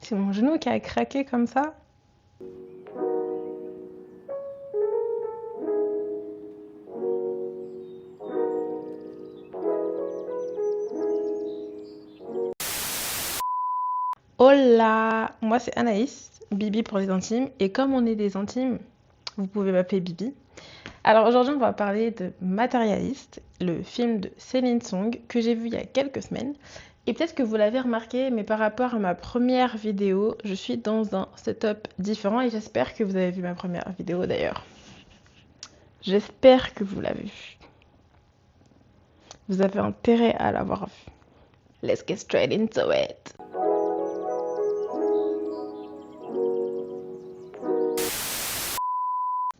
C'est mon genou qui a craqué comme ça. Hola! Moi c'est Anaïs, Bibi pour les intimes. Et comme on est des intimes, vous pouvez m'appeler Bibi. Alors aujourd'hui on va parler de Matérialiste, le film de Céline Song que j'ai vu il y a quelques semaines. Et peut-être que vous l'avez remarqué, mais par rapport à ma première vidéo, je suis dans un setup différent et j'espère que vous avez vu ma première vidéo d'ailleurs. J'espère que vous l'avez vue. Vous avez intérêt à l'avoir vue. Let's get straight into it.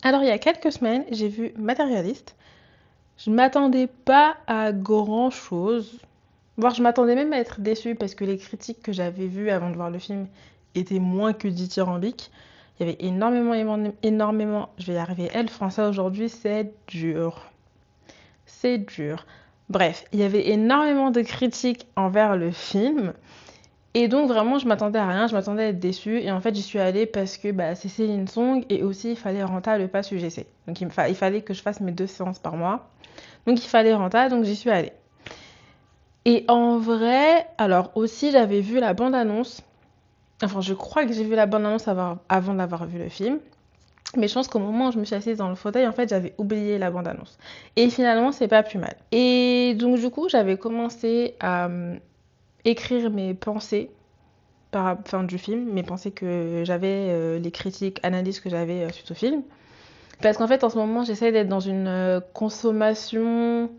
Alors il y a quelques semaines, j'ai vu Matérialiste. Je m'attendais pas à grand chose. Voire je m'attendais même à être déçue parce que les critiques que j'avais vues avant de voir le film étaient moins que dithyrambiques. Il y avait énormément, je vais y arriver, le français aujourd'hui, c'est dur. C'est dur. Bref, il y avait énormément de critiques envers le film. Et donc vraiment, je m'attendais à rien, je m'attendais à être déçue. Et en fait, j'y suis allée parce que c'est Céline Song et aussi il fallait renta le pass UGC. Donc il fallait que je fasse mes 2 séances par mois. Donc il fallait renta, donc j'y suis allée. Et en vrai, alors aussi j'avais vu la bande-annonce. Enfin, je crois que j'ai vu la bande-annonce avant d'avoir vu le film. Mais je pense qu'au moment où je me suis assise dans le fauteuil, en fait, j'avais oublié la bande-annonce. Et finalement, c'est pas plus mal. Et donc, du coup, j'avais commencé à écrire mes pensées du film, mes pensées que j'avais, les critiques, analyses que j'avais suite au film. Parce qu'en fait, en ce moment, j'essaie d'être dans une consommation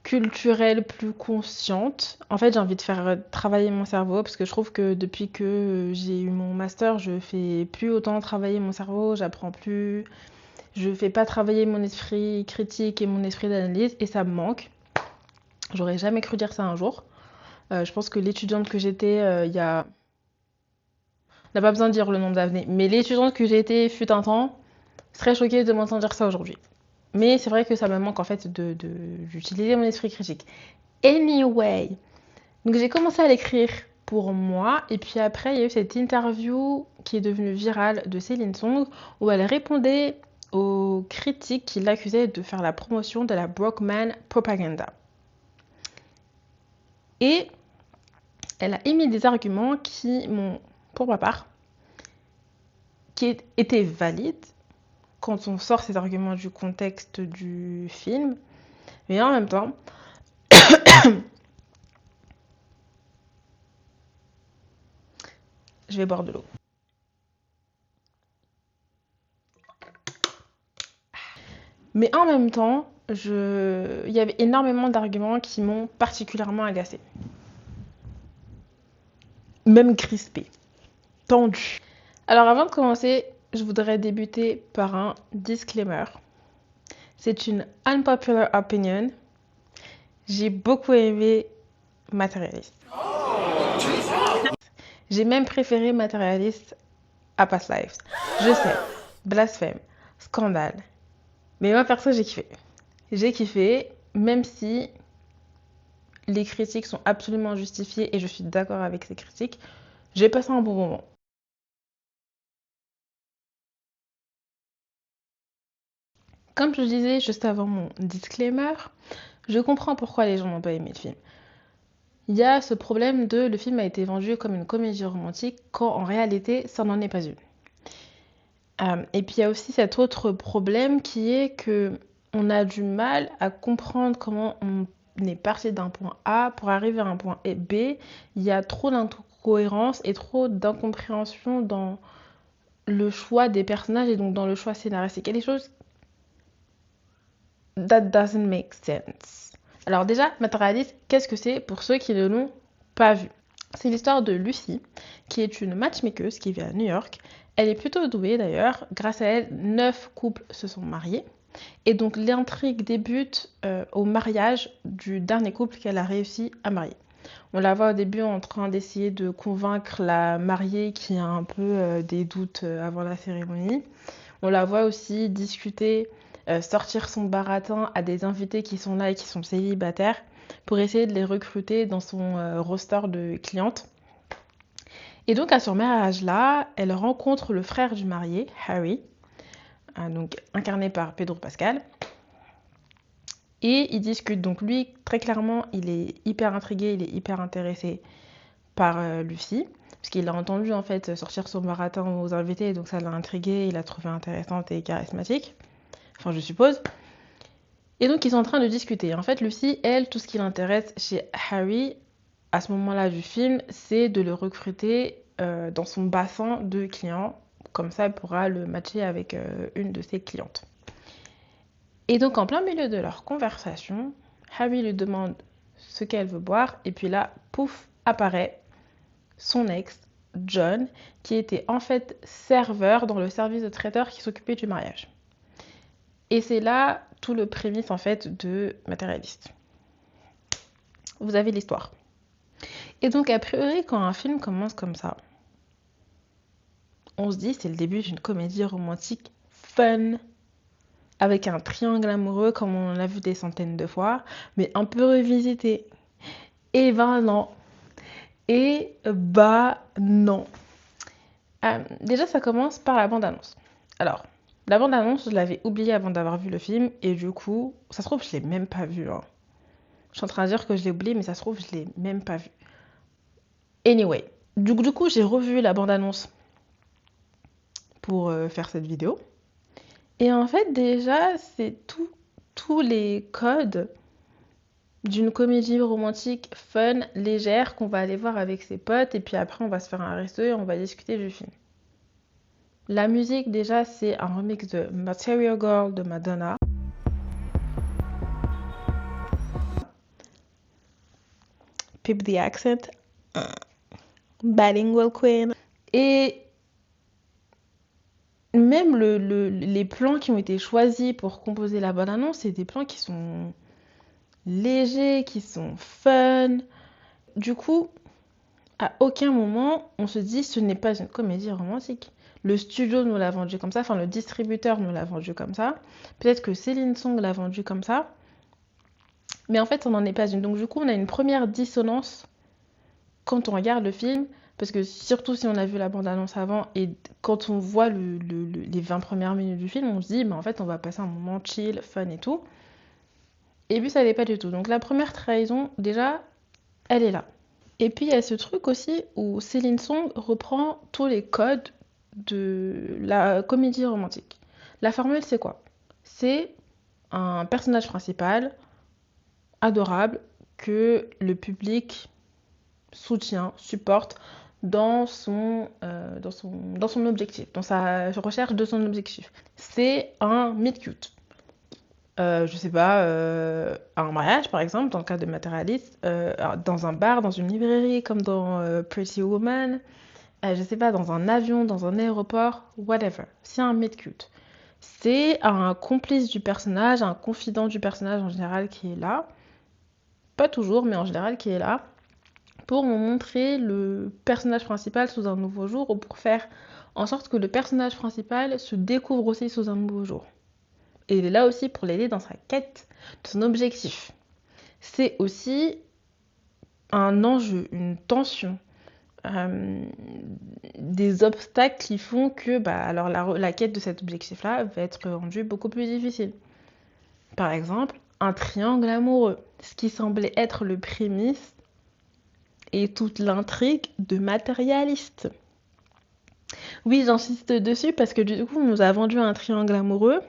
culturelle plus consciente. En fait, j'ai envie de faire travailler mon cerveau parce que je trouve que depuis que j'ai eu mon master, je fais plus autant travailler mon cerveau, j'apprends plus, je fais pas travailler mon esprit critique et mon esprit d'analyse et ça me manque. J'aurais jamais cru dire ça un jour. Je pense que l'étudiante que j'étais il y a... On n'a pas besoin de dire le nombre d'années, mais l'étudiante que j'ai été fut un temps, serait choquée de m'entendre dire ça aujourd'hui. Mais c'est vrai que ça me manque en fait d'utiliser mon esprit critique. Anyway, donc j'ai commencé à l'écrire pour moi et puis après il y a eu cette interview qui est devenue virale de Céline Song où elle répondait aux critiques qui l'accusaient de faire la promotion de la Brockman Propaganda. Et elle a émis des arguments qui m'ont, pour ma part, qui étaient valides quand on sort ces arguments du contexte du film, mais en même temps, je vais boire de l'eau. Mais en même temps, il y avait énormément d'arguments qui m'ont particulièrement agacée. Même crispée, tendue. Alors avant de commencer, je voudrais débuter par un disclaimer. C'est une unpopular opinion. J'ai beaucoup aimé Matérialiste. J'ai même préféré Matérialiste à Past Lives. Je sais, blasphème, scandale. Mais moi perso, j'ai kiffé. J'ai kiffé, même si les critiques sont absolument justifiées et je suis d'accord avec ces critiques. J'ai passé un bon moment. Comme je disais juste avant mon disclaimer, je comprends pourquoi les gens n'ont pas aimé le film. Il y a ce problème de le film a été vendu comme une comédie romantique quand en réalité ça n'en est pas une. Et puis il y a aussi cet autre problème qui est que on a du mal à comprendre comment on est parti d'un point A pour arriver à un point B. Il y a trop d'incohérence et trop d'incompréhension dans le choix des personnages et donc dans le choix scénaristique. Il y a des choses that doesn't make sense. Alors déjà, Matérialiste, qu'est-ce que c'est pour ceux qui ne l'ont pas vu? C'est l'histoire de Lucie, qui est une matchmakeuse qui vit à New York. Elle est plutôt douée d'ailleurs. Grâce à elle, 9 couples se sont mariés. Et donc l'intrigue débute au mariage du dernier couple qu'elle a réussi à marier. On la voit au début en train d'essayer de convaincre la mariée qui a un peu des doutes avant la cérémonie. On la voit aussi discuter, sortir son baratin à des invités qui sont là et qui sont célibataires pour essayer de les recruter dans son roster de clientes. Et donc à ce mariage-là, elle rencontre le frère du marié, Harry, donc incarné par Pedro Pascal. Et ils discutent. Donc lui, très clairement, il est hyper intrigué, il est hyper intéressé par Lucy, parce qu'il a entendu en fait sortir son baratin aux invités, donc ça l'a intrigué, il l'a trouvé intéressante et charismatique. Enfin, je suppose. Et donc ils sont en train de discuter. En fait, Lucy, elle, tout ce qui l'intéresse chez Harry, à ce moment-là du film, c'est de le recruter dans son bassin de clients. Comme ça, elle pourra le matcher avec une de ses clientes. Et donc, en plein milieu de leur conversation, Harry lui demande ce qu'elle veut boire. Et puis là, pouf, apparaît son ex, John, qui était en fait serveur dans le service de traiteur qui s'occupait du mariage. Et c'est là tout le prémisse en fait de Matérialiste. Vous avez l'histoire. Et donc, a priori, quand un film commence comme ça, on se dit c'est le début d'une comédie romantique fun, avec un triangle amoureux comme on l'a vu des centaines de fois, mais un peu revisité. Et ben non. Et bah non. Déjà, ça commence par la bande-annonce. Alors, la bande-annonce, je l'avais oubliée avant d'avoir vu le film, et du coup, ça se trouve, je l'ai même pas vu. Hein. Je suis en train de dire que je l'ai oublié, mais ça se trouve, je l'ai même pas vu. Anyway, du coup, j'ai revu la bande-annonce pour faire cette vidéo. Et en fait, déjà, c'est tous les codes d'une comédie romantique fun, légère, qu'on va aller voir avec ses potes, et puis après, on va se faire un resto et on va discuter du film. La musique, déjà, c'est un remix de Material Girl de Madonna. Pip the Accent. Bilingual Queen. Et même les plans qui ont été choisis pour composer la bande-annonce, c'est des plans qui sont légers, qui sont fun. Du coup, à aucun moment, on se dit ce n'est pas une comédie romantique. Le studio nous l'a vendu comme ça, enfin le distributeur nous l'a vendu comme ça. Peut-être que Céline Song l'a vendu comme ça. Mais en fait, on n'en est pas une. Donc du coup, on a une première dissonance quand on regarde le film. Parce que surtout si on a vu la bande-annonce avant et quand on voit les 20 premières minutes du film, on se dit, mais en fait, on va passer un moment chill, fun et tout. Et puis, ça n'est pas du tout. Donc, la première trahison, déjà, elle est là. Et puis, il y a ce truc aussi où Céline Song reprend tous les codes de la comédie romantique. La formule, c'est quoi? C'est un personnage principal, adorable, que le public soutient, supporte dans son objectif, dans sa recherche de son objectif. C'est un meet cute. Je sais pas, à un mariage par exemple, dans le cas de Matérialiste, dans un bar, dans une librairie, comme dans Pretty Woman, je sais pas, dans un avion, dans un aéroport, whatever. C'est un meet cute. C'est un complice du personnage, un confident du personnage en général qui est là. Pas toujours, mais en général qui est là pour nous montrer le personnage principal sous un nouveau jour ou pour faire en sorte que le personnage principal se découvre aussi sous un nouveau jour. Et il est là aussi pour l'aider dans sa quête de son objectif. C'est aussi un enjeu, une tension, des obstacles qui font que alors la quête de cet objectif-là va être rendue beaucoup plus difficile. Par exemple, un triangle amoureux, ce qui semblait être le prémisse et toute l'intrigue de Matérialiste. Oui, j'insiste dessus parce que du coup, on nous a vendu un triangle amoureux.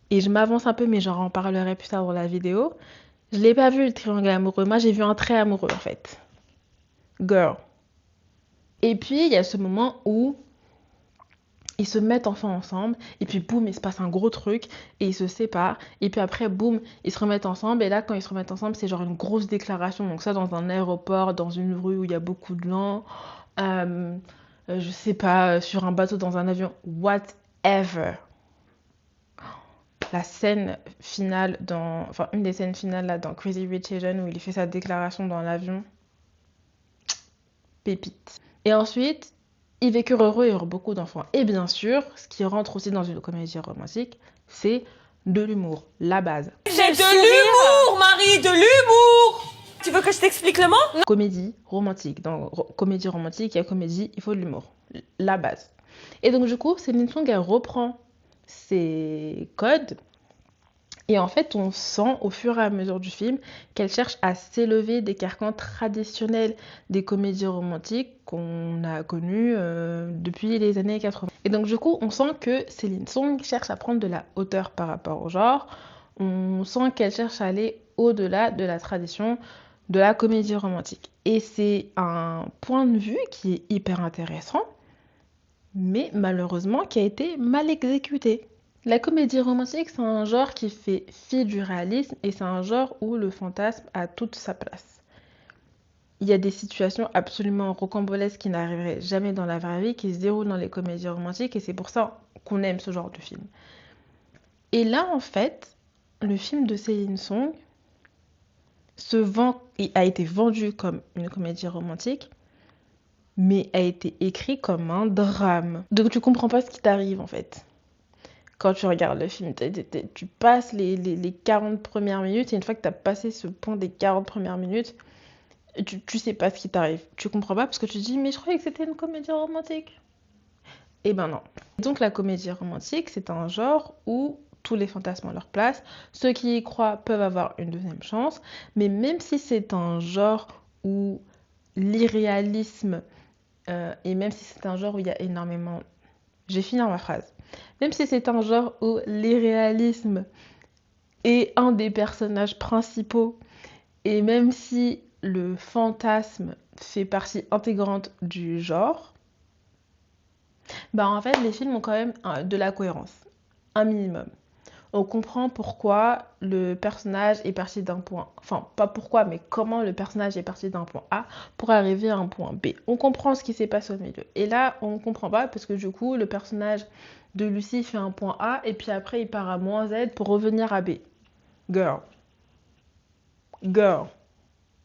Et je m'avance un peu, mais j'en reparlerai plus tard dans la vidéo. Je l'ai pas vu le triangle amoureux. Moi, j'ai vu un trait amoureux en fait. Girl. Et puis, il y a ce moment où ils se mettent enfin ensemble. Et puis, boum, il se passe un gros truc. Et ils se séparent. Et puis après, boum, ils se remettent ensemble. Et là, quand ils se remettent ensemble, c'est genre une grosse déclaration. Donc ça, dans un aéroport, dans une rue où il y a beaucoup de gens. Je sais pas, sur un bateau, dans un avion. Whatever. La scène finale une des scènes finales là dans Crazy Rich Asians où il fait sa déclaration dans l'avion, pépite. Et ensuite, ils vécurent heureux et eurent beaucoup d'enfants. Et bien sûr, ce qui rentre aussi dans une comédie romantique, c'est de l'humour, la base. C'est de l'humour, Marie, de l'humour. Tu veux que je t'explique le mot? Comédie romantique. Dans comédie romantique, il y a comédie, il faut de l'humour. La base. Et donc, du coup, Céline Song, elle reprend ces codes. Et en fait, on sent au fur et à mesure du film qu'elle cherche à s'élever des carcans traditionnels des comédies romantiques qu'on a connues depuis les années 80. Et donc, du coup, on sent que Céline Song cherche à prendre de la hauteur par rapport au genre. On sent qu'elle cherche à aller au-delà de la tradition de la comédie romantique. Et c'est un point de vue qui est hyper intéressant, mais malheureusement qui a été mal exécuté. La comédie romantique, c'est un genre qui fait fi du réalisme et c'est un genre où le fantasme a toute sa place. Il y a des situations absolument rocambolesques qui n'arriveraient jamais dans la vraie vie, qui se déroulent dans les comédies romantiques et c'est pour ça qu'on aime ce genre de film. Et là, en fait, le film de Céline Song se vend et a été vendu comme une comédie romantique, mais a été écrit comme un drame. Donc tu comprends pas ce qui t'arrive en fait. Quand tu regardes le film, tu passes les 40 premières minutes et une fois que tu as passé ce point des 40 premières minutes, tu sais pas ce qui t'arrive. Tu comprends pas parce que tu te dis mais je croyais que c'était une comédie romantique. Eh ben non. Donc la comédie romantique, c'est un genre où tous les fantasmes ont leur place. Ceux qui y croient peuvent avoir une deuxième chance. Mais même si c'est un genre où l'irréalisme, et même si c'est un genre où il y a énormément... J'ai fini ma phrase. Même si c'est un genre où l'irréalisme est un des personnages principaux, et même si le fantasme fait partie intégrante du genre, bah en fait les films ont quand même de la cohérence, un minimum. On comprend pourquoi le personnage est parti d'un point, enfin pas pourquoi, mais comment le personnage est parti d'un point A pour arriver à un point B. On comprend ce qui s'est passé au milieu. Et là, on ne comprend pas parce que du coup, le personnage de Lucie fait un point A et puis après il part à moins Z pour revenir à B. Girl. Girl.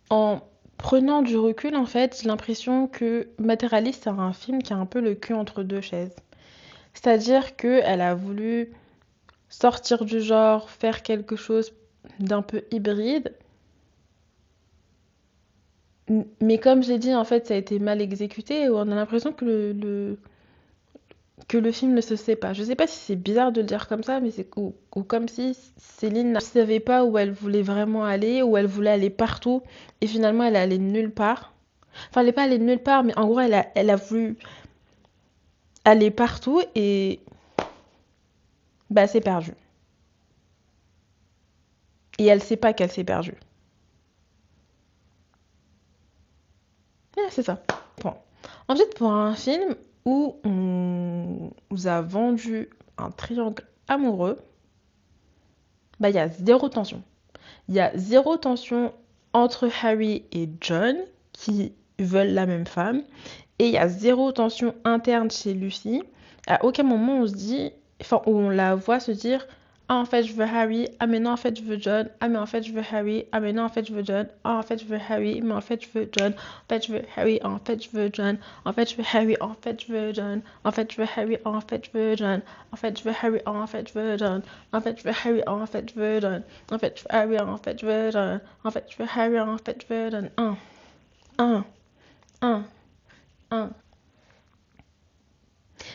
En prenant du recul, en fait, j'ai l'impression que Matérialiste, c'est un film qui a un peu le cul entre deux chaises. C'est-à-dire qu'elle a voulu sortir du genre, faire quelque chose d'un peu hybride. Mais comme j'ai dit, en fait, ça a été mal exécuté et on a l'impression que que le film ne se sait pas. Je sais pas si c'est bizarre de le dire comme ça, mais c'est ou comme si Céline ne savait pas où elle voulait vraiment aller, où elle voulait aller partout et finalement elle est allée nulle part. Enfin, elle n'est pas allée nulle part, mais en gros, elle a voulu aller partout et bah, elle s'est perdue. Et elle sait pas qu'elle s'est perdue. C'est ça. Bon. Ensuite, pour un film où on vous a vendu un triangle amoureux, bah, il y a zéro tension. Il y a zéro tension entre Harry et John qui veulent la même femme. Et il y a zéro tension interne chez Lucy. À aucun moment on se dit, enfin, où on la voit se dire ah, en fait, je veux Harry. Ah, mais non, en fait, je veux John. Ah, mais en fait, je veux Harry. Ah, mais non, en fait, je veux John. Ah, en fait, je veux Harry. Mais en fait, je veux John. En fait, je veux Harry. En fait, je veux John. En fait, je veux Harry. En fait, je veux John. En fait, je veux Harry. En fait, je veux John. En fait, je veux Harry. En fait, je veux John. En fait, je veux Harry. En fait, je veux John. En fait, je veux Harry. En fait, je veux John. En fait, je veux Harry. En fait, je veux John. Un, un, un.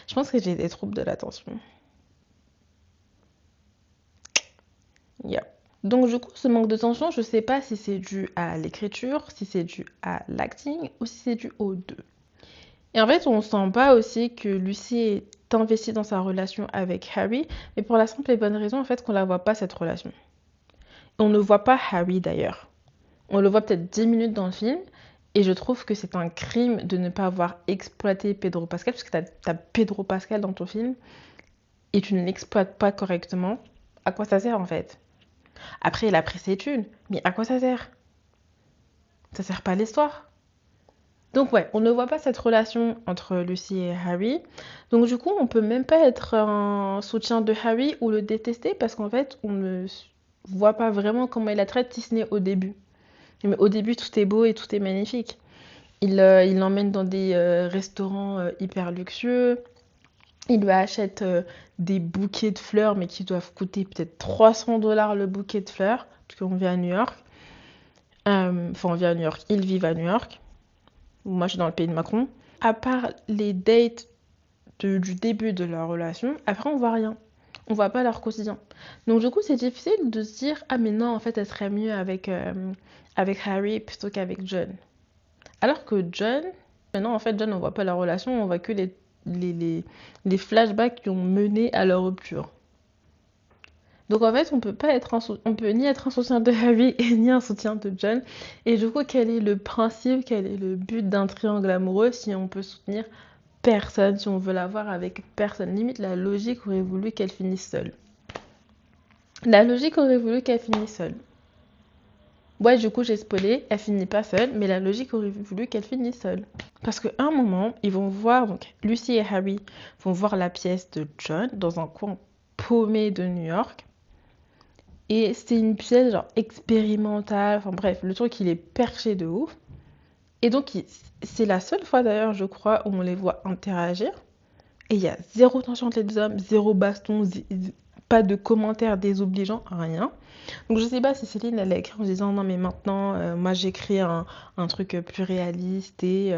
Je pense que j'ai des troubles de l'attention. Yeah. Donc du coup, ce manque de tension, je sais pas si c'est dû à l'écriture, si c'est dû à l'acting ou si c'est dû aux deux. Et en fait, on sent pas aussi que Lucy est investie dans sa relation avec Harry, mais pour la simple et bonne raison en fait qu'on la voit pas cette relation. On ne voit pas Harry d'ailleurs. On le voit peut-être 10 minutes dans le film, et je trouve que c'est un crime de ne pas avoir exploité Pedro Pascal, parce que t'as Pedro Pascal dans ton film, et tu ne l'exploites pas correctement. À quoi ça sert en fait? Après, il a pris ses thunes, mais à quoi ça sert? Ça sert pas à l'histoire. Donc ouais, on ne voit pas cette relation entre Lucy et Harry. Donc du coup, on peut même pas être un soutien de Harry ou le détester parce qu'en fait, on ne voit pas vraiment comment il la traite si ce n'est au début. Mais au début, tout est beau et tout est magnifique. Il l'emmène dans des restaurants hyper luxueux. Il lui achète des bouquets de fleurs, mais qui doivent coûter peut-être 300 $ le bouquet de fleurs, parce qu'on vit à New York. Enfin, on vit à New York. Ils vivent à New York. Moi, je suis dans le pays de Macron. À part les dates du début de leur relation, après, on voit rien. On voit pas leur quotidien. Donc, du coup, c'est difficile de se dire, ah, mais non, en fait, elle serait mieux avec Harry plutôt qu'avec John. Alors que John, maintenant, en fait, John, on voit pas leur relation, on voit que les, les, les flashbacks qui ont mené à leur rupture. Donc en fait, on peut ni être un soutien de Harry et ni un soutien de John. Et du coup, quel est le principe, quel est le but d'un triangle amoureux si on peut soutenir personne, si on veut l'avoir avec personne? Limite, la logique aurait voulu qu'elle finisse seule. La logique aurait voulu qu'elle finisse seule. Ouais, du coup, j'ai spoilé, elle finit pas seule, mais la logique aurait voulu qu'elle finisse seule. Parce qu'à un moment, ils vont voir, donc Lucy et Harry vont voir la pièce de John dans un coin paumé de New York. Et c'est une pièce genre expérimentale, enfin bref, le truc il est perché de ouf. Et donc c'est la seule fois d'ailleurs, je crois, où on les voit interagir. Et il y a zéro tension entre les deux hommes, zéro baston, pas de commentaires désobligeants, rien. Donc je sais pas si Céline elle a écrit en disant non mais maintenant moi j'écris un truc plus réaliste et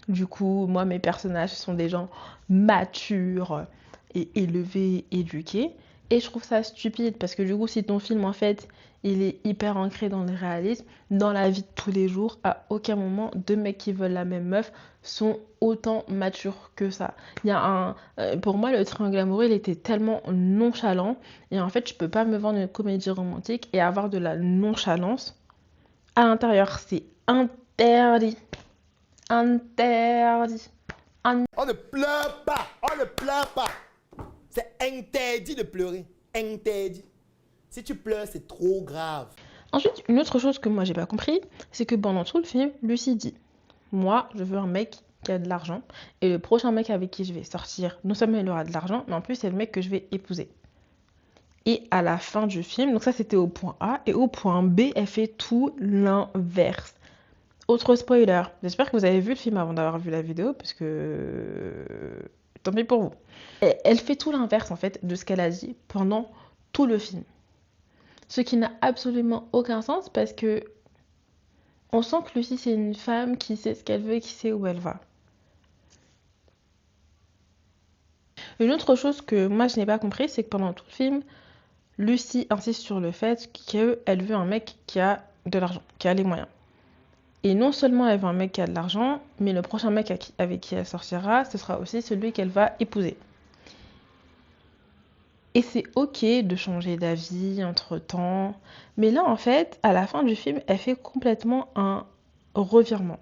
du coup moi mes personnages sont des gens matures et élevés, éduqués. Et je trouve ça stupide parce que du coup si ton film en fait il est hyper ancré dans le réalisme, dans la vie de tous les jours, à aucun moment deux mecs qui veulent la même meuf sont autant matures que ça. Il y a pour moi le triangle amoureux il était tellement nonchalant et en fait je peux pas me vendre une comédie romantique et avoir de la nonchalance à l'intérieur, c'est interdit. Interdit. On ne pleure pas, on ne pleure pas. C'est interdit de pleurer, interdit. Si tu pleures, c'est trop grave. Ensuite, une autre chose que moi j'ai pas compris, c'est que pendant tout le film, Lucy dit moi, je veux un mec qui a de l'argent et le prochain mec avec qui je vais sortir, non seulement il aura de l'argent, mais en plus c'est le mec que je vais épouser. Et à la fin du film, donc ça c'était au point A, et au point B, elle fait tout l'inverse. Autre spoiler, j'espère que vous avez vu le film avant d'avoir vu la vidéo, parce que tant pis pour vous. Elle fait tout l'inverse en fait de ce qu'elle a dit pendant tout le film. Ce qui n'a absolument aucun sens parce que on sent que Lucy c'est une femme qui sait ce qu'elle veut et qui sait où elle va. Une autre chose que moi je n'ai pas compris, c'est que pendant tout le film, Lucy insiste sur le fait qu'elle veut un mec qui a de l'argent, qui a les moyens. Et non seulement elle veut un mec qui a de l'argent, mais le prochain mec avec qui elle sortira, ce sera aussi celui qu'elle va épouser. Et c'est ok de changer d'avis entre-temps. Mais là, en fait, à la fin du film, elle fait complètement un revirement.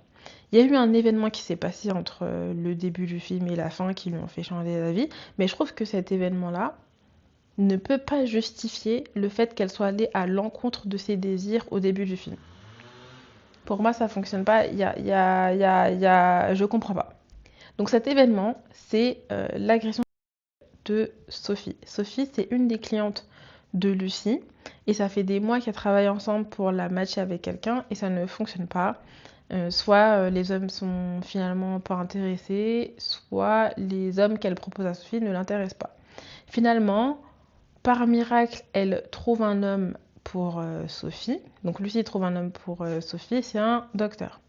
Il y a eu un événement qui s'est passé entre le début du film et la fin qui lui ont fait changer d'avis. Mais je trouve que cet événement-là ne peut pas justifier le fait qu'elle soit allée à l'encontre de ses désirs au début du film. Pour moi, ça fonctionne pas. Je comprends pas. Donc cet événement, c'est l'agression de Sophie. Sophie, c'est une des clientes de Lucie et ça fait des mois qu'elles travaillent ensemble pour la matcher avec quelqu'un et ça ne fonctionne pas. Soit les hommes sont finalement pas intéressés, soit les hommes qu'elle propose à Sophie ne l'intéressent pas. Finalement, par miracle, elle trouve un homme pour Sophie. Donc Lucie trouve un homme pour Sophie, c'est un docteur.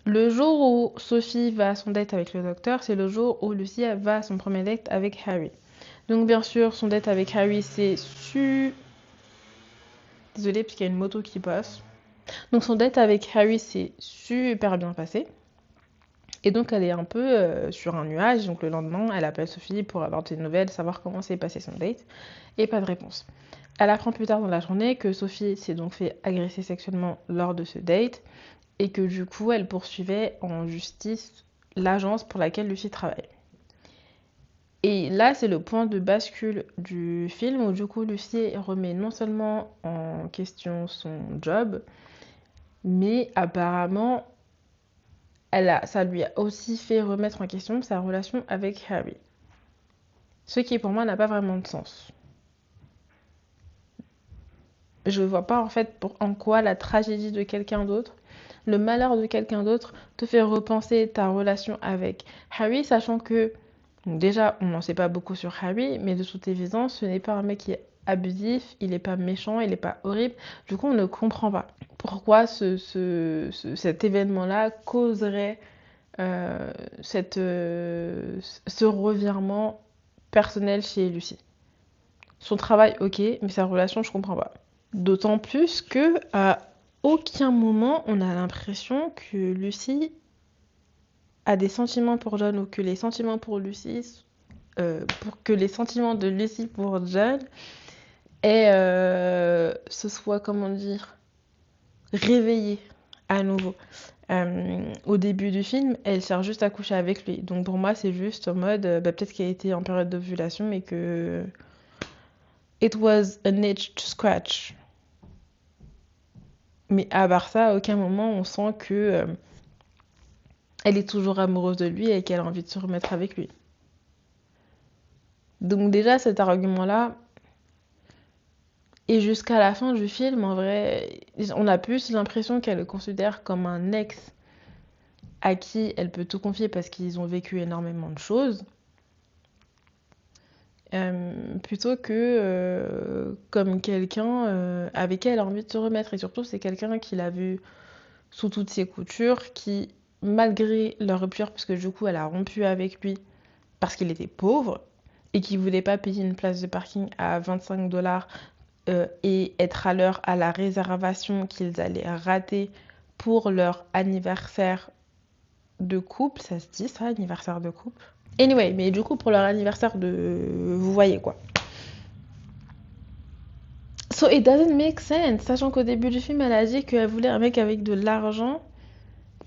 Le jour où Sophie va à son date avec le docteur, c'est le jour où Lucy va à son premier date avec Harry. Donc bien sûr, son date avec Harry, c'est Désolée, parce qu'il y a une moto qui passe. Donc son date avec Harry, c'est super bien passé. Et donc elle est un peu sur un nuage. Donc le lendemain, elle appelle Sophie pour avoir des nouvelles, savoir comment s'est passé son date. Et pas de réponse. Elle apprend plus tard dans la journée que Sophie s'est donc fait agresser sexuellement lors de ce date et que du coup elle poursuivait en justice l'agence pour laquelle Lucy travaille. Et là c'est le point de bascule du film où du coup Lucy remet non seulement en question son job, mais apparemment ça lui a aussi fait remettre en question sa relation avec Harry. Ce qui pour moi n'a pas vraiment de sens. Je vois pas en fait en quoi la tragédie de quelqu'un d'autre, le malheur de quelqu'un d'autre te fait repenser ta relation avec Harry, sachant que déjà on n'en sait pas beaucoup sur Harry, mais de toute évidence ce n'est pas un mec qui est abusif, il est pas méchant, il est pas horrible. Du coup, on ne comprend pas pourquoi cet événement-là causerait ce revirement personnel chez Lucie. Son travail, ok, mais sa relation, je comprends pas. D'autant plus que à aucun moment on a l'impression que Lucie a des sentiments pour John ou que les sentiments pour Lucie, pour que les sentiments de Lucie pour John se soient, comment dire, réveillés à nouveau. Au début du film, elle cherche juste à coucher avec lui. Donc pour moi, c'est juste en mode, peut-être qu'elle était en période d'ovulation, mais que it was an itch to scratch. Mais à part ça, à aucun moment on sent que elle est toujours amoureuse de lui et qu'elle a envie de se remettre avec lui. Donc déjà, cet argument-là, et jusqu'à la fin du film, en vrai, on a plus l'impression qu'elle le considère comme un ex à qui elle peut tout confier parce qu'ils ont vécu énormément de choses, plutôt que comme quelqu'un avec qui elle a envie de se remettre. Et surtout, c'est quelqu'un qui l'a vu sous toutes ses coutures, qui, malgré leur rupture, parce que du coup, elle a rompu avec lui parce qu'il était pauvre et qu'il voulait pas payer une place de parking à 25 $ et être à l'heure à la réservation qu'ils allaient rater pour leur anniversaire de couple. Ça se dit ça, anniversaire de couple? Anyway, mais du coup, pour leur anniversaire de... Vous voyez quoi. So it doesn't make sense, sachant qu'au début du film, elle a dit qu'elle voulait un mec avec de l'argent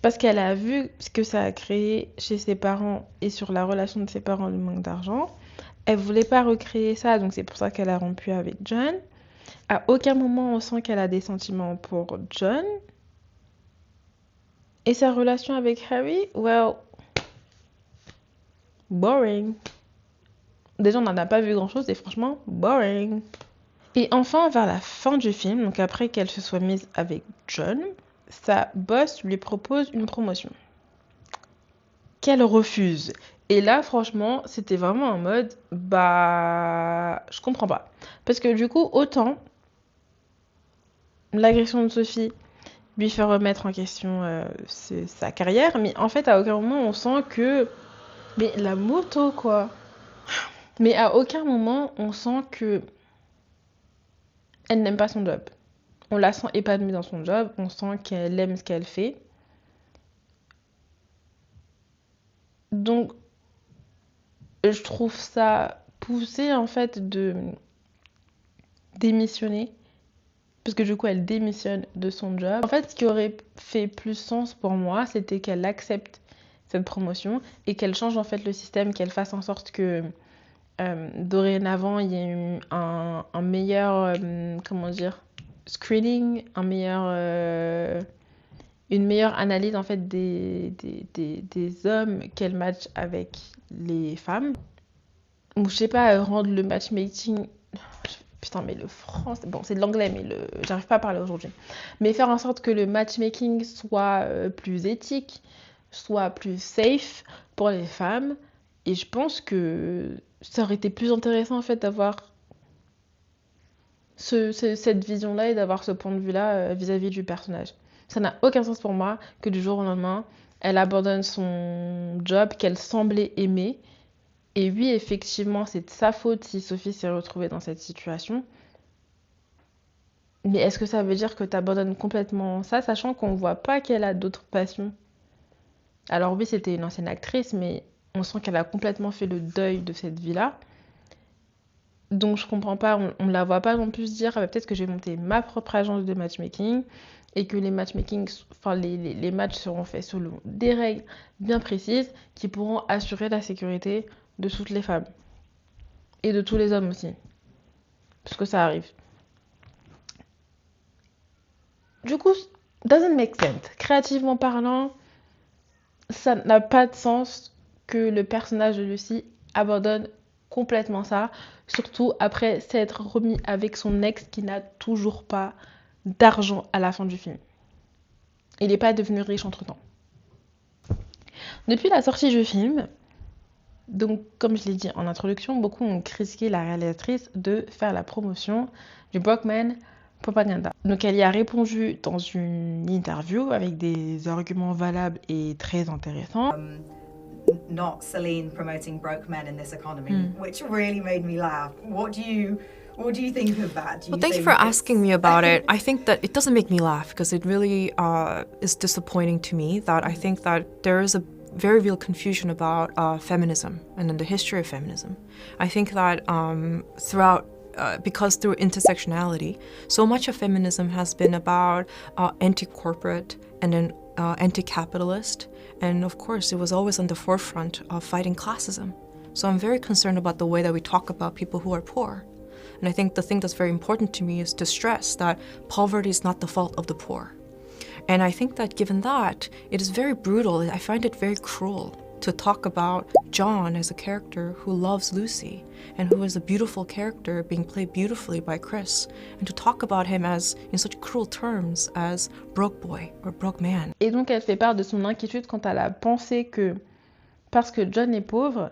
parce qu'elle a vu ce que ça a créé chez ses parents et sur la relation de ses parents, le manque d'argent. Elle voulait pas recréer ça, donc c'est pour ça qu'elle a rompu avec John. À aucun moment on sent qu'elle a des sentiments pour John. Et sa relation avec Harry, well, boring. Déjà, on n'en a pas vu grand-chose et franchement, boring. Et enfin, vers la fin du film, donc après qu'elle se soit mise avec John, sa boss lui propose une promotion qu'elle refuse. Et là, franchement, c'était vraiment en mode, bah, je comprends pas. Parce que du coup, autant l'agression de Sophie lui fait remettre en question sa carrière, mais en fait, à aucun moment, on sent que... Mais la moto, quoi. Mais à aucun moment, on sent que elle n'aime pas son job. On la sent épanouie dans son job, on sent qu'elle aime ce qu'elle fait. Donc, je trouve ça poussé, en fait, de démissionner. Parce que du coup, elle démissionne de son job. En fait, ce qui aurait fait plus sens pour moi, c'était qu'elle accepte cette promotion et qu'elle change, en fait, le système, qu'elle fasse en sorte que dorénavant, il y ait eu un meilleur, comment dire, screening, une meilleure analyse en fait des hommes qu'elle match avec les femmes. Ou je sais pas, rendre le matchmaking... Putain, mais le français... Bon, c'est de l'anglais, mais j'arrive pas à parler aujourd'hui. Mais faire en sorte que le matchmaking soit plus éthique, soit plus safe pour les femmes. Et je pense que ça aurait été plus intéressant en fait d'avoir cette vision-là et d'avoir ce point de vue-là vis-à-vis du personnage. Ça n'a aucun sens pour moi que du jour au lendemain, elle abandonne son job qu'elle semblait aimer. Et oui, effectivement, c'est de sa faute si Sophie s'est retrouvée dans cette situation. Mais est-ce que ça veut dire que tu abandonnes complètement ça, sachant qu'on voit pas qu'elle a d'autres passions? Alors oui, c'était une ancienne actrice, mais on sent qu'elle a complètement fait le deuil de cette vie-là. Donc je comprends pas, on ne la voit pas non plus se dire peut-être que j'ai monté ma propre agence de matchmaking et que les les matchs seront faits selon des règles bien précises qui pourront assurer la sécurité de toutes les femmes et de tous les hommes aussi, parce que ça arrive. Du coup, doesn't make sense. Créativement parlant, ça n'a pas de sens que le personnage de Lucie abandonne complètement ça, surtout après s'être remis avec son ex qui n'a toujours pas d'argent à la fin du film. Il n'est pas devenu riche entre-temps. Depuis la sortie du film, Donc, comme je l'ai dit en introduction, beaucoup ont critiqué la réalisatrice de faire la promotion du Brockman Propaganda. Donc, elle y a répondu dans une interview avec des arguments valables et très intéressants. Not Celine promoting broke men in this economy, which really made me laugh. What do you think of that? Well, thank you for asking me about it. I think that it doesn't make me laugh because it really is disappointing to me that I think that there is a very real confusion about feminism and then the history of feminism. I think that because through intersectionality, so much of feminism has been about anti-corporate and then anti-capitalist, and of course it was always on the forefront of fighting classism. So I'm very concerned about the way that we talk about people who are poor. And I think the thing that's very important to me is to stress that poverty is not the fault of the poor. And I think that given that, it is very brutal, I find it very cruel to talk about John as a character who loves Lucy and who is a beautiful character being played beautifully by Chris, and to talk about him as in such cruel terms as broke boy or broke man. Et donc elle fait part de son inquiétude quant à la pensée que parce que John est pauvre,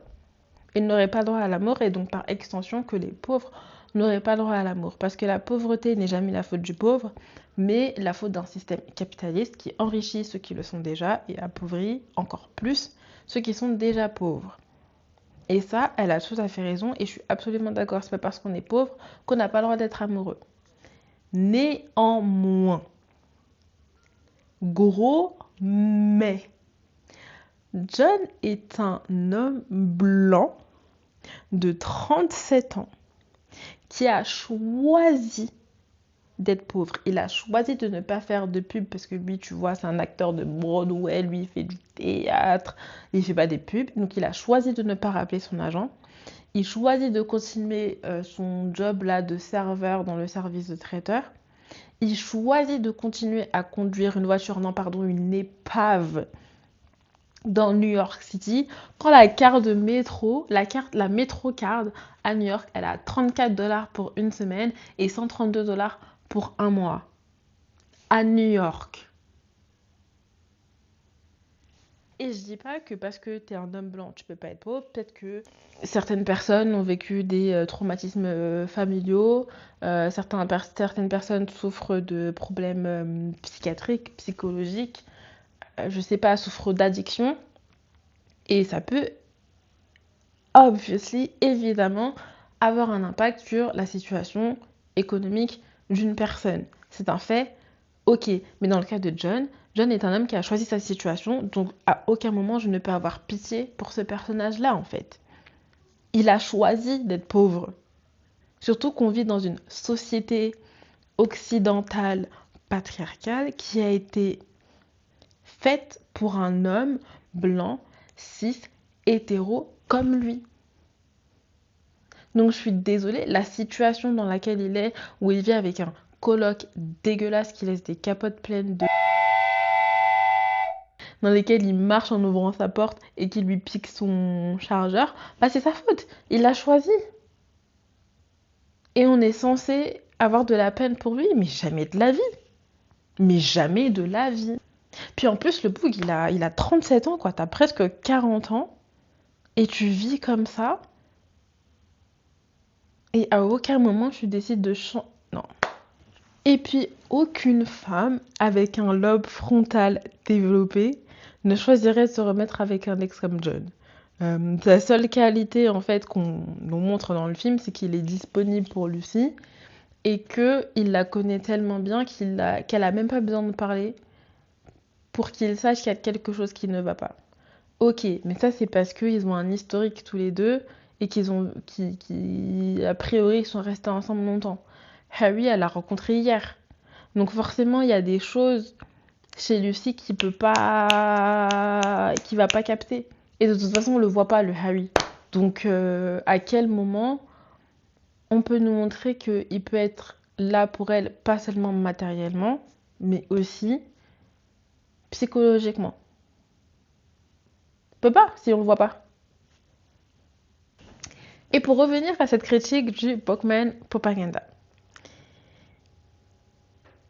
il n'aurait pas droit à l'amour, et donc par extension que les pauvres n'auraient pas droit à l'amour. Parce que la pauvreté n'est jamais la faute du pauvre, mais la faute d'un système capitaliste qui enrichit ceux qui le sont déjà et appauvrit encore plus ceux qui sont déjà pauvres. Et ça, elle a tout à fait raison, et je suis absolument d'accord. C'est pas parce qu'on est pauvre qu'on n'a pas le droit d'être amoureux. Néanmoins, gros mais, John est un homme blanc de 37 ans qui a choisi d'être pauvre. Il a choisi de ne pas faire de pub parce que lui, tu vois, c'est un acteur de Broadway, lui, il fait du théâtre, il fait pas des pubs. Donc, il a choisi de ne pas rappeler son agent. Il choisit de continuer son job là de serveur dans le service de traiteur. Il choisit de continuer à conduire une épave dans New York City, quand la carte de métro, la MetroCard à New York, elle a $34 pour une semaine et $132 pour un mois. À New York. Et je dis pas que parce que t'es un homme blanc, tu peux pas être pauvre. Peut-être que certaines personnes ont vécu des traumatismes familiaux, certaines personnes souffrent de problèmes psychiatriques, psychologiques, je sais pas, souffrent d'addiction. Et ça peut, obviously, évidemment, avoir un impact sur la situation économique d'une personne. C'est un fait, ok. Mais dans le cas de John, John est un homme qui a choisi sa situation, donc à aucun moment je ne peux avoir pitié pour ce personnage-là, en fait. Il a choisi d'être pauvre. Surtout qu'on vit dans une société occidentale patriarcale qui a été faite pour un homme blanc, cis, hétéro, comme lui. Donc je suis désolée, la situation dans laquelle il est, où il vit avec un coloc dégueulasse qui laisse des capotes pleines de... dans lesquelles il marche en ouvrant sa porte et qui lui pique son chargeur, bah c'est sa faute, il l'a choisi. Et on est censé avoir de la peine pour lui, mais jamais de la vie. Mais jamais de la vie. Puis en plus, le boug, il a 37 ans, quoi. T'as presque 40 ans. Et tu vis comme ça. Et à aucun moment, tu décides de changer. Non. Et puis, aucune femme avec un lobe frontal développé ne choisirait de se remettre avec un ex comme John. Sa seule qualité, en fait, qu'on nous montre dans le film, c'est qu'il est disponible pour Lucy et qu'il la connaît tellement bien qu'elle a même pas besoin de parler pour qu'il sache qu'il y a quelque chose qui ne va pas. Ok, mais ça c'est parce qu'ils ont un historique tous les deux et qui a priori, ils sont restés ensemble longtemps. Harry, elle l'a rencontré hier. Donc forcément, il y a des choses chez Lucy qui va pas capter. Et de toute façon, on le voit pas, le Harry. Donc à quel moment on peut nous montrer qu'il peut être là pour elle, pas seulement matériellement, mais aussi psychologiquement. On peut pas si on le voit pas. Et pour revenir à cette critique du Brockman Propaganda,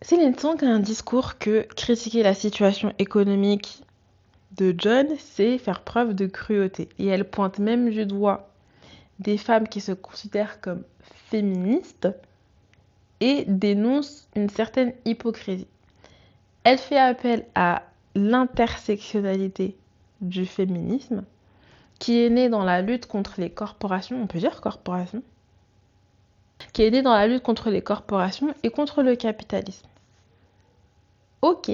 Céline Song a un discours que critiquer la situation économique de John, c'est faire preuve de cruauté. Et elle pointe même du doigt des femmes qui se considèrent comme féministes et dénonce une certaine hypocrisie. Elle fait appel à l'intersectionnalité du féminisme qui est née dans la lutte contre les corporations, on peut dire corporations, qui est née dans la lutte contre les corporations et contre le capitalisme. Ok,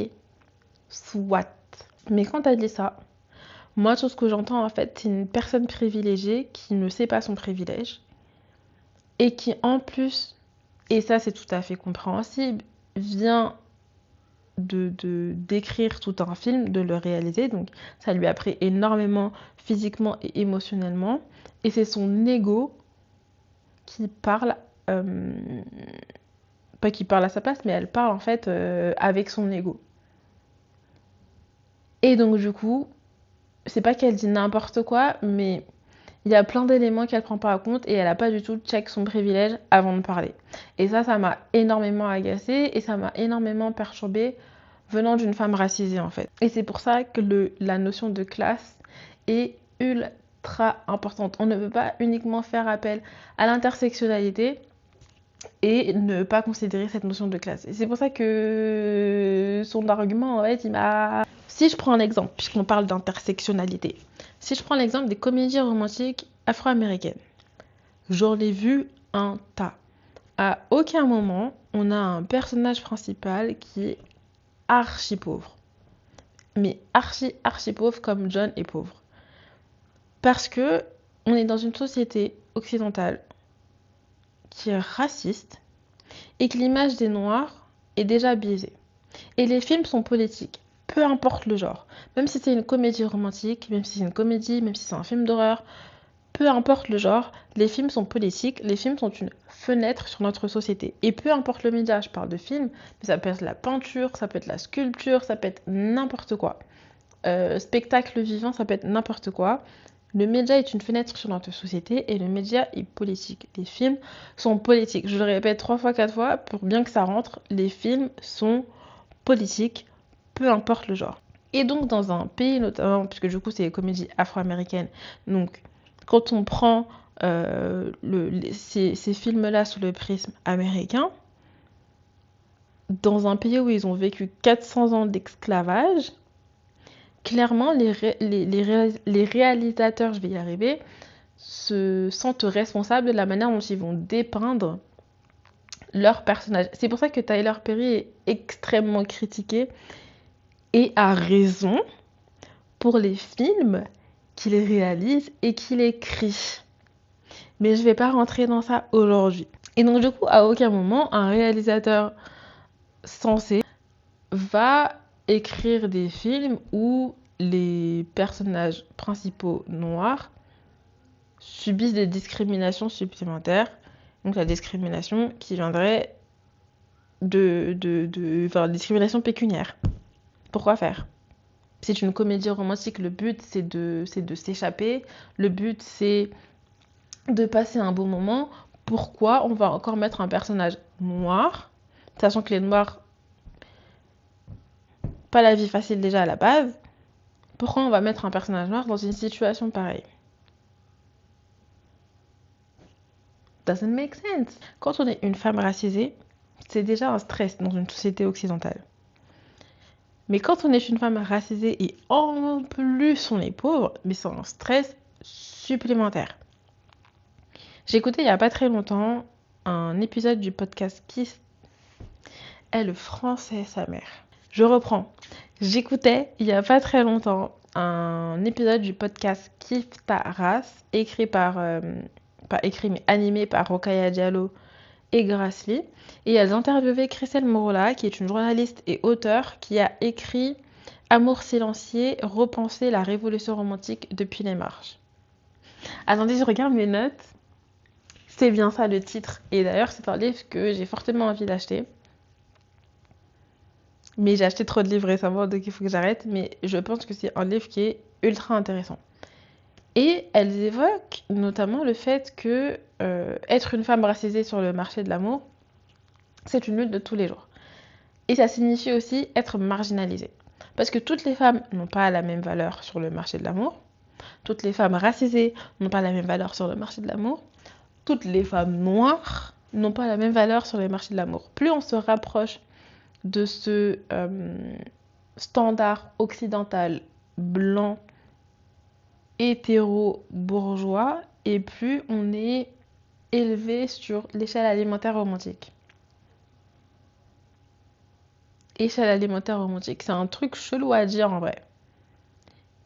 soit. Mais quand elle dit ça, moi tout ce que j'entends en fait, c'est une personne privilégiée qui ne sait pas son privilège et qui en plus, et ça c'est tout à fait compréhensible, vient d'écrire tout un film, de le réaliser, donc ça lui a pris énormément physiquement et émotionnellement, et c'est son ego qui parle, pas qui parle à sa place, mais elle parle en fait avec son ego. Et donc du coup, c'est pas qu'elle dit n'importe quoi, mais il y a plein d'éléments qu'elle prend pas en compte et elle a pas du tout check son privilège avant de parler. Et ça m'a énormément agacée et ça m'a énormément perturbée venant d'une femme racisée en fait. Et c'est pour ça que la notion de classe est ultra importante. On ne peut pas uniquement faire appel à l'intersectionnalité et ne pas considérer cette notion de classe. Et c'est pour ça que son argument, en fait, il m'a... Si je prends un exemple, puisqu'on parle d'intersectionnalité, si je prends l'exemple des comédies romantiques afro-américaines, j'en ai vu un tas. À aucun moment, on a un personnage principal qui est archi pauvre. Mais archi pauvre comme John est pauvre. Parce que on est dans une société occidentale qui est raciste et que l'image des Noirs est déjà biaisée. Et les films sont politiques, peu importe le genre. Même si c'est une comédie romantique, même si c'est une comédie, même si c'est un film d'horreur, peu importe le genre, les films sont politiques, les films sont une fenêtre sur notre société. Et peu importe le média, je parle de films, mais ça peut être la peinture, ça peut être la sculpture, ça peut être n'importe quoi. Spectacle vivant, ça peut être n'importe quoi. Le média est une fenêtre sur notre société et le média est politique. Les films sont politiques. Je le répète 3 fois, 4 fois, pour bien que ça rentre, les films sont politiques, peu importe le genre. Et donc dans un pays notamment, puisque du coup c'est les comédies afro-américaines, donc quand on prend ces films-là sous le prisme américain, dans un pays où ils ont vécu 400 ans d'esclavage, clairement, les réalisateurs, je vais y arriver, se sentent responsables de la manière dont ils vont dépeindre leurs personnages. C'est pour ça que Tyler Perry est extrêmement critiqué et a raison pour les films qu'il réalise et qu'il écrit. Mais je ne vais pas rentrer dans ça aujourd'hui. Et donc du coup, à aucun moment, un réalisateur censé va écrire des films où les personnages principaux noirs subissent des discriminations supplémentaires. Donc la discrimination qui viendrait enfin, discrimination pécuniaire. Pourquoi faire ? C'est une comédie romantique, le but c'est de s'échapper, le but c'est de passer un bon moment. Pourquoi on va encore mettre un personnage noir, sachant que les noirs pas la vie facile déjà à la base, pourquoi on va mettre un personnage noir dans une situation pareille? Doesn't make sense. Quand on est une femme racisée, c'est déjà un stress dans une société occidentale. Mais quand on est une femme racisée et en plus on est pauvre, mais c'est un stress supplémentaire. J'ai écouté il n'y a pas très longtemps un épisode du podcast Qui est le français sa mère. Je reprends. J'écoutais il n'y a pas très longtemps un épisode du podcast Kiffe ta race, écrit pas écrit mais animé par Rokhaya Diallo et Grassley. Et elles interviewaient Christelle Morola, qui est une journaliste et auteure qui a écrit Amour silencieux, repenser la révolution romantique depuis les marches. Attendez, je regarde mes notes. C'est bien ça le titre. Et d'ailleurs, c'est un livre que j'ai fortement envie d'acheter. Mais j'ai acheté trop de livres récemment, donc il faut que j'arrête. Mais je pense que c'est un livre qui est ultra intéressant. Et elles évoquent notamment le fait que être une femme racisée sur le marché de l'amour, c'est une lutte de tous les jours. Et ça signifie aussi être marginalisée. Parce que toutes les femmes n'ont pas la même valeur sur le marché de l'amour. Toutes les femmes racisées n'ont pas la même valeur sur le marché de l'amour. Toutes les femmes noires n'ont pas la même valeur sur le marché de l'amour. Plus on se rapproche de ce standard occidental blanc hétéro-bourgeois, et plus on est élevé sur l'échelle alimentaire romantique. Échelle alimentaire romantique, c'est un truc chelou à dire en vrai.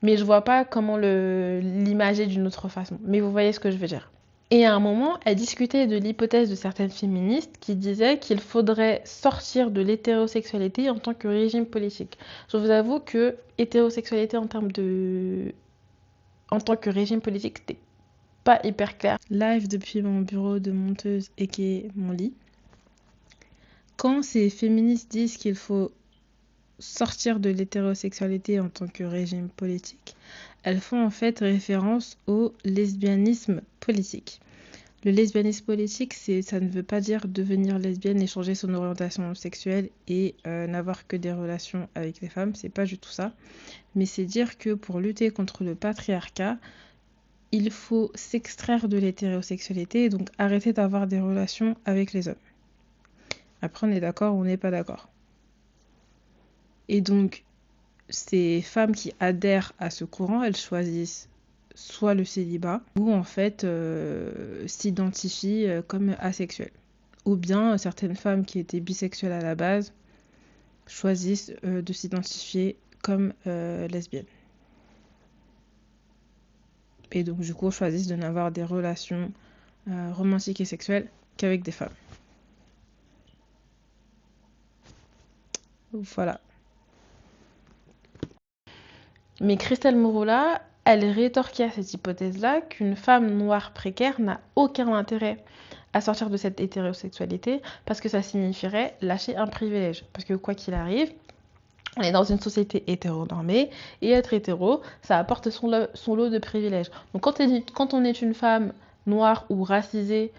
Mais je vois pas comment l'imager d'une autre façon. Mais vous voyez ce que je veux dire. Et à un moment, elle discutait de l'hypothèse de certaines féministes qui disaient qu'il faudrait sortir de l'hétérosexualité en tant que régime politique. Je vous avoue que hétérosexualité en tant que régime politique, c'était pas hyper clair. Live depuis mon bureau de monteuse et qui est mon lit. Quand ces féministes disent qu'il faut sortir de l'hétérosexualité en tant que régime politique, elles font en fait référence au lesbianisme politique. Le lesbianisme politique, ça ne veut pas dire devenir lesbienne et changer son orientation sexuelle et n'avoir que des relations avec les femmes, c'est pas du tout ça. Mais c'est dire que pour lutter contre le patriarcat, il faut s'extraire de l'hétérosexualité et donc arrêter d'avoir des relations avec les hommes. Après, on est d'accord ou on n'est pas d'accord. Et donc, ces femmes qui adhèrent à ce courant, elles choisissent soit le célibat, ou en fait s'identifient comme asexuelles. Ou bien certaines femmes qui étaient bisexuelles à la base choisissent de s'identifier comme lesbiennes. Et donc du coup choisissent de n'avoir des relations romantiques et sexuelles qu'avec des femmes. Voilà. Mais Christelle Morola, elle rétorquait à cette hypothèse-là qu'une femme noire précaire n'a aucun intérêt à sortir de cette hétérosexualité parce que ça signifierait lâcher un privilège. Parce que quoi qu'il arrive, on est dans une société hétéronormée et être hétéro, ça apporte son lot de privilèges. Donc quand on est une femme noire ou racisée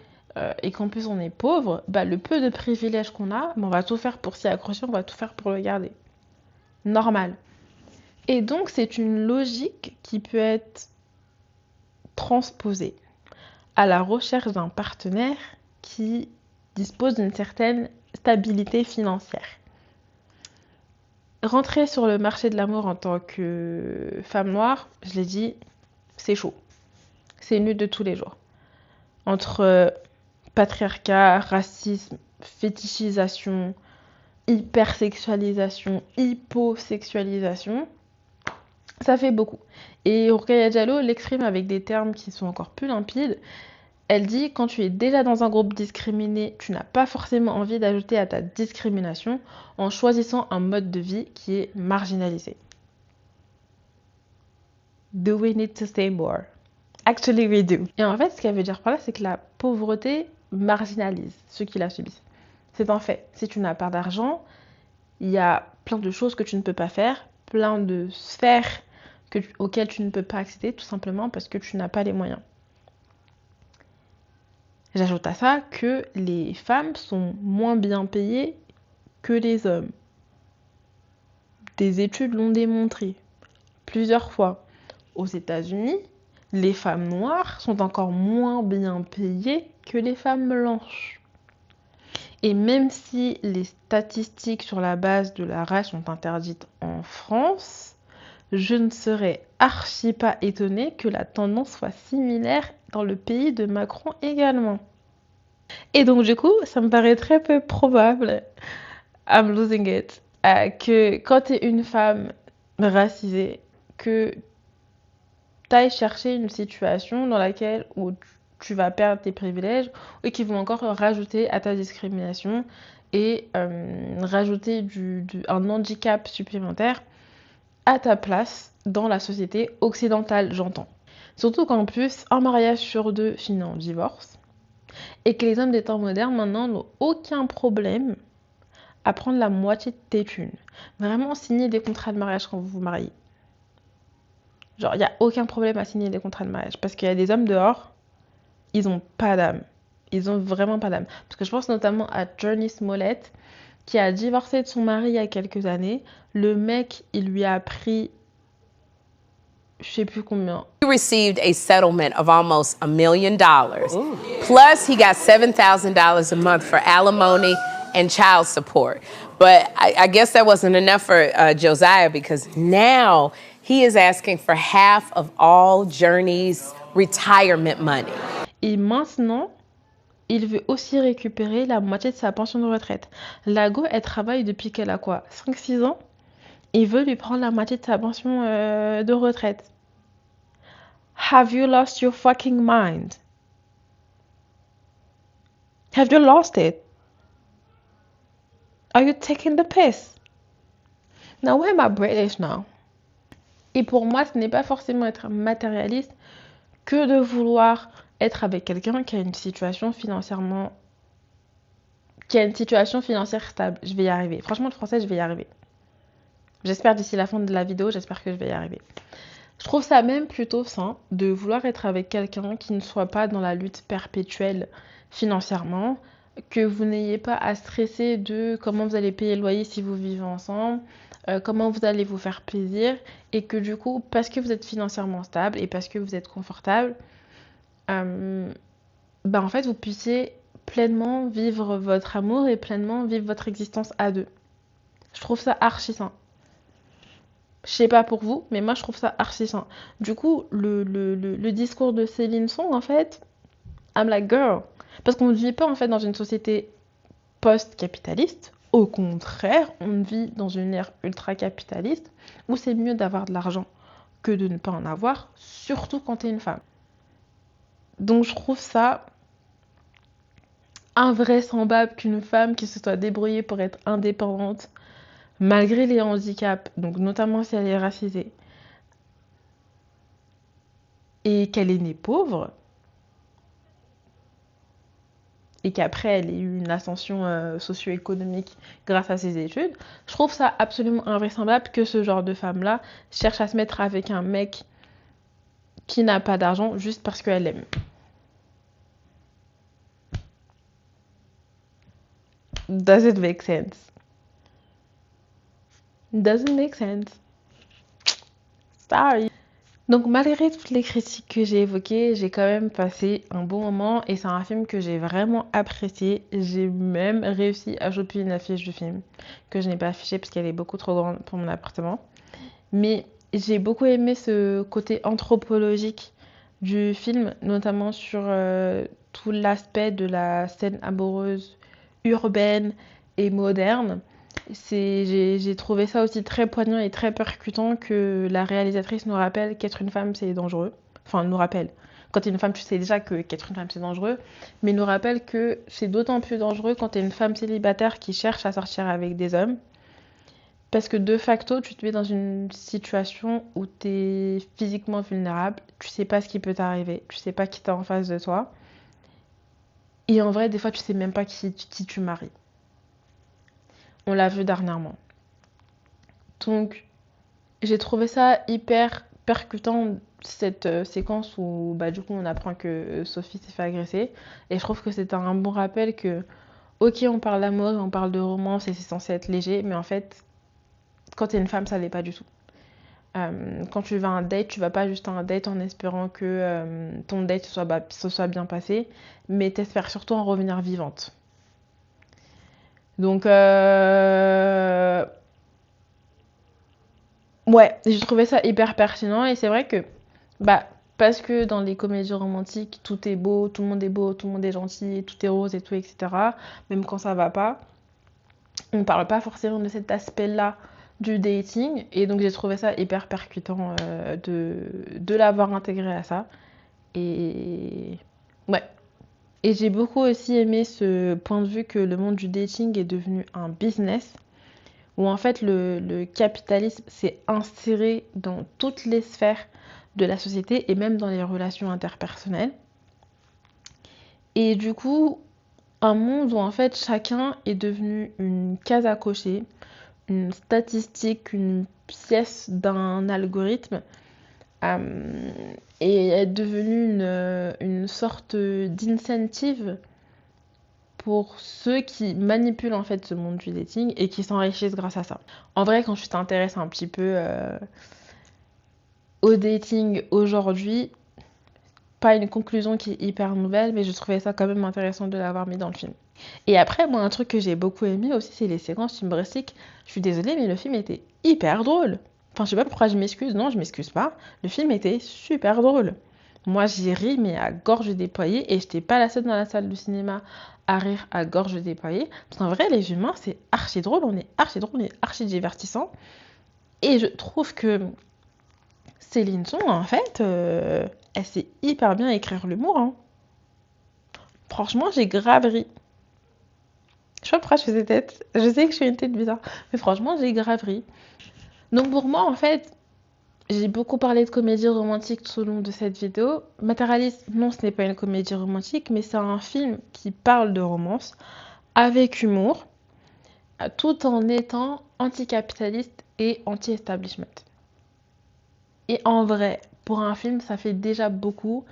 et qu'en plus on est pauvre, le peu de privilèges qu'on a, on va tout faire pour s'y accrocher, on va tout faire pour le garder. Normal. Et donc, c'est une logique qui peut être transposée à la recherche d'un partenaire qui dispose d'une certaine stabilité financière. Rentrer sur le marché de l'amour en tant que femme noire, je l'ai dit, c'est chaud. C'est une lutte de tous les jours. Entre patriarcat, racisme, fétichisation, hypersexualisation, hyposexualisation, ça fait beaucoup. Et Rokhaya Diallo l'exprime avec des termes qui sont encore plus limpides. Elle dit, quand tu es déjà dans un groupe discriminé, tu n'as pas forcément envie d'ajouter à ta discrimination en choisissant un mode de vie qui est marginalisé. Do we need to say more? Actually, we do. Et en fait, ce qu'elle veut dire par là, c'est que la pauvreté marginalise ceux qui la subissent. C'est un fait. Si tu n'as pas d'argent, il y a plein de choses que tu ne peux pas faire, plein de sphères auxquelles tu ne peux pas accéder, tout simplement parce que tu n'as pas les moyens. J'ajoute à ça que les femmes sont moins bien payées que les hommes. Des études l'ont démontré plusieurs fois. Aux États-Unis, les femmes noires sont encore moins bien payées que les femmes blanches. Et même si les statistiques sur la base de la race sont interdites en France, je ne serais archi pas étonnée que la tendance soit similaire dans le pays de Macron également. Et donc du coup, ça me paraît très peu probable, I'm losing it, que quand tu es une femme racisée, que tu ailles chercher une situation dans laquelle où tu vas perdre tes privilèges et qui vont encore rajouter à ta discrimination et rajouter un handicap supplémentaire à ta place dans la société occidentale, j'entends. Surtout qu'en plus, un mariage sur deux finit en divorce et que les hommes des temps modernes maintenant n'ont aucun problème à prendre la moitié de tes thunes. Vraiment signer des contrats de mariage quand vous vous mariez. Genre, il n'y a aucun problème à signer des contrats de mariage parce qu'il y a des hommes dehors, ils ont pas d'âme. Ils ont vraiment pas d'âme. Parce que je pense notamment à Journey Smollett qui a divorcé de son mari il y a quelques années. Le mec, il lui a pris, je sais plus combien. He received a settlement of almost $1 million. Plus, he got $7,000 a month for alimony and child support. But I guess that wasn't enough for Josiah, because now he is asking for half of all Journey's retirement money. Et maintenant, il veut aussi récupérer la moitié de sa pension de retraite. La go, elle travaille depuis qu'elle a quoi, 5-6 ans? Il veut lui prendre la moitié de sa pension de retraite. Have you lost your fucking mind? Have you lost it? Are you taking the piss? Now why am I British now? Et pour moi, ce n'est pas forcément être matérialiste que de vouloir être avec quelqu'un qui a une situation financière stable. Je vais y arriver. Franchement, le français, je vais y arriver. J'espère d'ici la fin de la vidéo, j'espère que je vais y arriver. Je trouve ça même plutôt sain de vouloir être avec quelqu'un qui ne soit pas dans la lutte perpétuelle financièrement, que vous n'ayez pas à stresser de comment vous allez payer le loyer si vous vivez ensemble, comment vous allez vous faire plaisir, et que du coup, parce que vous êtes financièrement stable et parce que vous êtes confortable, en fait, vous puissiez pleinement vivre votre amour et pleinement vivre votre existence à deux. Je trouve ça archi sain. Je sais pas pour vous, mais moi je trouve ça archi sain. Du coup, le discours de Céline Song, en fait, I'm like girl. Parce qu'on ne vit pas en fait dans une société post-capitaliste. Au contraire, on vit dans une ère ultra-capitaliste où c'est mieux d'avoir de l'argent que de ne pas en avoir, surtout quand t'es une femme. Donc je trouve ça invraisemblable qu'une femme qui se soit débrouillée pour être indépendante, malgré les handicaps, donc notamment si elle est racisée, et qu'elle est née pauvre, et qu'après elle ait eu une ascension socio-économique grâce à ses études, je trouve ça absolument invraisemblable que ce genre de femme-là cherche à se mettre avec un mec qui n'a pas d'argent juste parce qu'elle aime. Does it make sense? Doesn't make sense. Sorry. Donc malgré toutes les critiques que j'ai évoquées, j'ai quand même passé un bon moment et c'est un film que j'ai vraiment apprécié. J'ai même réussi à choper une affiche du film que je n'ai pas affichée parce qu'elle est beaucoup trop grande pour mon appartement. Mais j'ai beaucoup aimé ce côté anthropologique du film, notamment sur tout l'aspect de la scène amoureuse urbaine et moderne. J'ai trouvé ça aussi très poignant et très percutant que la réalisatrice nous rappelle qu'être une femme c'est dangereux. Enfin, nous rappelle. Quand t'es une femme, tu sais déjà qu'être une femme c'est dangereux, mais nous rappelle que c'est d'autant plus dangereux quand t'es une femme célibataire qui cherche à sortir avec des hommes. Parce que de facto, tu te mets dans une situation où t'es physiquement vulnérable, tu sais pas ce qui peut t'arriver, tu sais pas qui t'as en face de toi. Et en vrai, des fois, tu sais même pas qui tu maries. On l'a vu dernièrement. Donc, j'ai trouvé ça hyper percutant, cette séquence où du coup on apprend que Sophie s'est fait agresser. Et je trouve que c'est un bon rappel que, ok, on parle d'amour et on parle de romance et c'est censé être léger, mais en fait, quand t'es une femme, ça l'est pas du tout. Quand tu vas à un date, tu vas pas juste à un date en espérant que ton date se soit bien passé, mais t'espères surtout en revenir vivante. Donc, ouais, j'ai trouvé ça hyper pertinent et c'est vrai que, parce que dans les comédies romantiques, tout est beau, tout le monde est gentil, tout est rose et tout, etc. Même quand ça va pas, on parle pas forcément de cet aspect-là du dating et donc j'ai trouvé ça hyper percutant de l'avoir intégré à ça. Et ouais. Et j'ai beaucoup aussi aimé ce point de vue que le monde du dating est devenu un business, où en fait le capitalisme s'est inséré dans toutes les sphères de la société et même dans les relations interpersonnelles. Et du coup, un monde où en fait chacun est devenu une case à cocher, une statistique, une pièce d'un algorithme, et est devenue une sorte d'incentive pour ceux qui manipulent en fait ce monde du dating et qui s'enrichissent grâce à ça. En vrai, quand tu t'intéresses un petit peu au dating aujourd'hui, pas une conclusion qui est hyper nouvelle, mais je trouvais ça quand même intéressant de l'avoir mis dans le film. Et après, moi, un truc que j'ai beaucoup aimé aussi, c'est les séquences humoristiques. Je suis désolée, mais le film était hyper drôle. Enfin, je sais pas pourquoi je m'excuse. Non, je m'excuse pas. Le film était super drôle. Moi, j'ai ri, mais à gorge déployée. Et j'étais pas la seule dans la salle du cinéma à rire à gorge déployée. Parce qu'en vrai, les humains, c'est archi drôle. On est archi drôle, on est archi divertissant. Et je trouve que Céline Song, en fait, elle sait hyper bien écrire l'humour. Hein. Franchement, j'ai grave ri. Je sais pas pourquoi je fais cette tête. Je sais que je suis une tête bizarre. Mais franchement, j'ai grave ri. Donc pour moi, en fait, j'ai beaucoup parlé de comédie romantique tout au long de cette vidéo. Matérialiste, non, ce n'est pas une comédie romantique, mais c'est un film qui parle de romance avec humour, tout en étant anticapitaliste et anti-establishment. Et en vrai, pour un film, ça fait déjà beaucoup.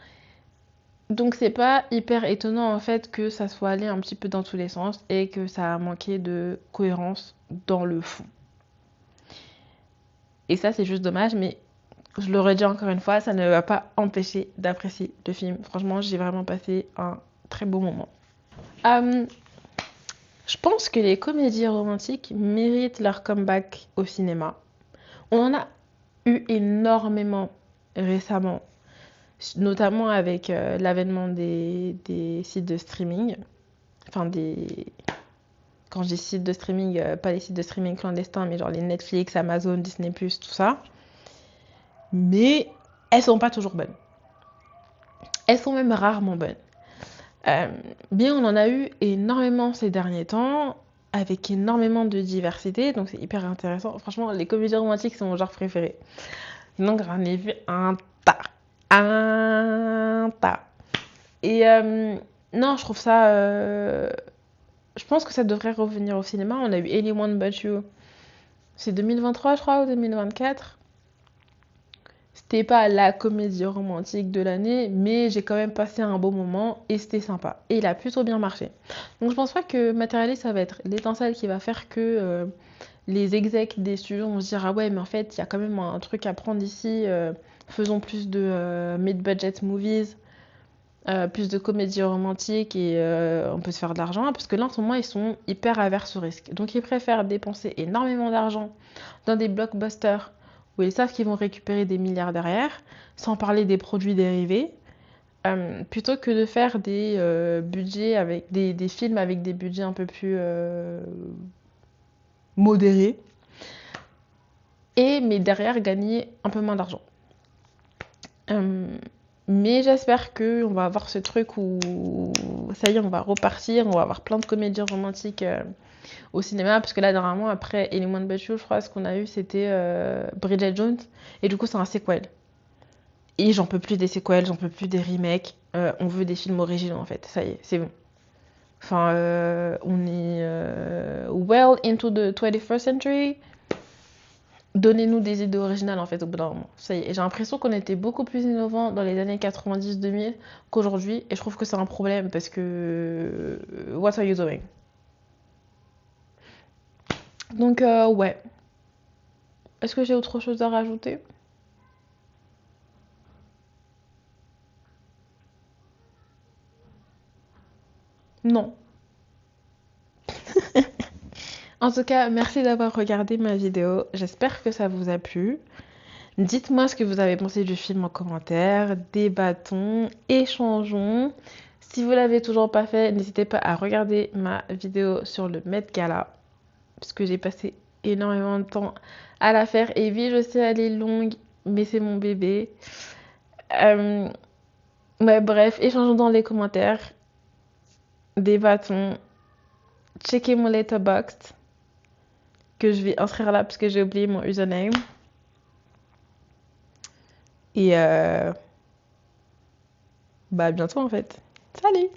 Donc c'est pas hyper étonnant en fait que ça soit allé un petit peu dans tous les sens et que ça a manqué de cohérence dans le fond. Et ça c'est juste dommage, mais je le redis encore une fois, ça ne va pas empêcher d'apprécier le film. Franchement, j'ai vraiment passé un très beau moment. Je pense que les comédies romantiques méritent leur comeback au cinéma. On en a eu énormément récemment, notamment avec l'avènement des sites de streaming. Enfin, quand je dis sites de streaming, pas les sites de streaming clandestins, mais genre les Netflix, Amazon, Disney+, tout ça. Mais elles sont pas toujours bonnes. Elles sont même rarement bonnes. Bien, on en a eu énormément ces derniers temps, avec énormément de diversité, donc c'est hyper intéressant. Franchement, les comédies romantiques, c'est mon genre préféré. Donc j'en ai vu un tas. Un tas. Et non, je trouve ça... Je pense que ça devrait revenir au cinéma. On a eu Anyone But You. C'est 2023, je crois, ou 2024. C'était pas la comédie romantique de l'année, mais j'ai quand même passé un beau moment et c'était sympa. Et il a plutôt bien marché. Donc je pense pas que Matérialiste, ça va être l'étincelle qui va faire que les execs des studios vont se dire ah ouais, mais en fait, il y a quand même un truc à prendre ici. Faisons plus de mid-budget movies, plus de comédies romantiques et on peut se faire de l'argent. Parce que là, en ce moment, ils sont hyper averses au risque. Donc ils préfèrent dépenser énormément d'argent dans des blockbusters où ils savent qu'ils vont récupérer des milliards derrière, sans parler des produits dérivés, plutôt que de faire des budgets avec des films avec des budgets un peu plus modérés, mais derrière gagner un peu moins d'argent. Mais j'espère qu'on va avoir ce truc où ça y est, on va repartir, on va avoir plein de comédies romantiques au cinéma, parce que là, dernièrement, après Anyone But You, je crois, ce qu'on a eu, c'était Bridget Jones, et du coup, c'est un sequel. Et j'en peux plus des sequels, j'en peux plus des remakes, on veut des films originaux, en fait, ça y est, c'est bon. Enfin, on est well into the 21st century. Donnez-nous des idées originales, en fait, au bout d'un moment. Ça y est, et j'ai l'impression qu'on était beaucoup plus innovants dans les années 90-2000 qu'aujourd'hui, et je trouve que c'est un problème, parce que... what are you doing? Donc, ouais. Est-ce que j'ai autre chose à rajouter? Non. En tout cas, merci d'avoir regardé ma vidéo. J'espère que ça vous a plu. Dites-moi ce que vous avez pensé du film en commentaire. Débattons, échangeons. Si vous l'avez toujours pas fait, n'hésitez pas à regarder ma vidéo sur le Met Gala, parce que j'ai passé énormément de temps à la faire. Et oui, je sais, elle est longue, mais c'est mon bébé. Ouais, bref, échangeons dans les commentaires. Débattons. Checkez mon Letterboxd, que je vais inscrire là, parce que j'ai oublié mon username. Et bah, à bientôt, en fait. Salut!